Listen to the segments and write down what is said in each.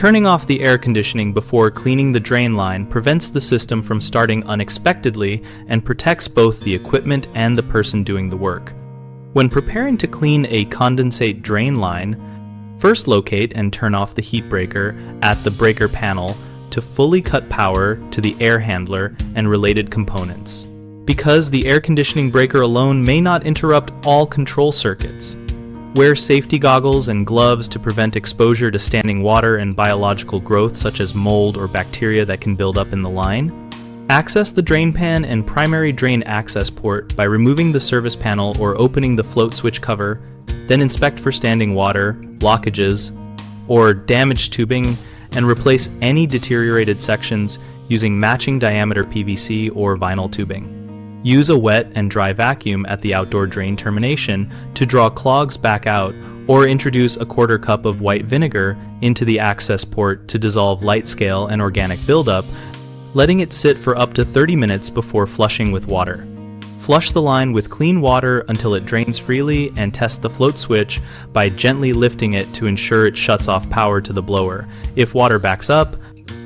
Turning off the air conditioning before cleaning the drain line prevents the system from starting unexpectedly and protects both the equipment and the person doing the work. When preparing to clean a condensate drain line, first locate and turn off the heat breaker at the breaker panel to fully cut power to the air handler and related components, because the air conditioning breaker alone may not interrupt all control circuits. Wear safety goggles and gloves to prevent exposure to standing water and biological growth such as mold or bacteria that can build up in the line. Access the drain pan and primary drain access port by removing the service panel or opening the float switch cover, then inspect for standing water, blockages, or damaged tubing, and replace any deteriorated sections using matching diameter PVC or vinyl tubing. Use a wet and dry vacuum at the outdoor drain termination to draw clogs back out, or introduce a quarter cup of white vinegar into the access port to dissolve light scale and organic buildup, letting it sit for up to 30 minutes before flushing with water. Flush the line with clean water until it drains freely and test the float switch by gently lifting it to ensure it shuts off power to the blower. If water backs up,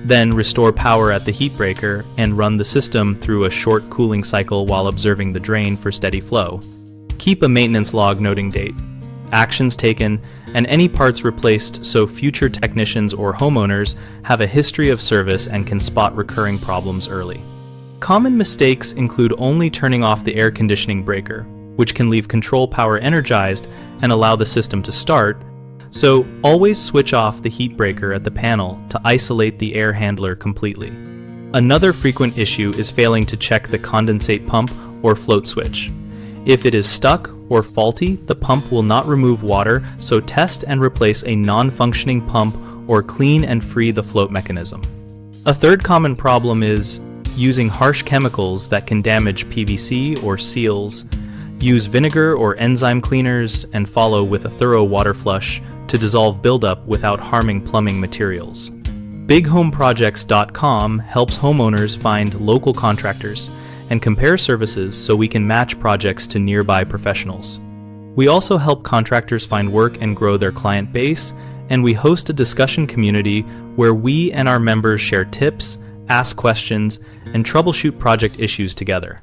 then restore power at the heat breaker and run the system through a short cooling cycle while observing the drain for steady flow. Keep a maintenance log noting date, actions taken, and any parts replaced so future technicians or homeowners have a history of service and can spot recurring problems early. Common mistakes include only turning off the air conditioning breaker, which can leave control power energized and allow the system to start. So always switch off the heat breaker at the panel to isolate the air handler completely. Another frequent issue is failing to check the condensate pump or float switch. If it is stuck or faulty, the pump will not remove water, so test and replace a non-functioning pump or clean and free the float mechanism. A third common problem is using harsh chemicals that can damage PVC or seals. Use vinegar or enzyme cleaners and follow with a thorough water flush to dissolve buildup without harming plumbing materials. BigHomeProjects.com helps homeowners find local contractors and compare services so we can match projects to nearby professionals. We also help contractors find work and grow their client base, and we host a discussion community where we and our members share tips, ask questions, and troubleshoot project issues together.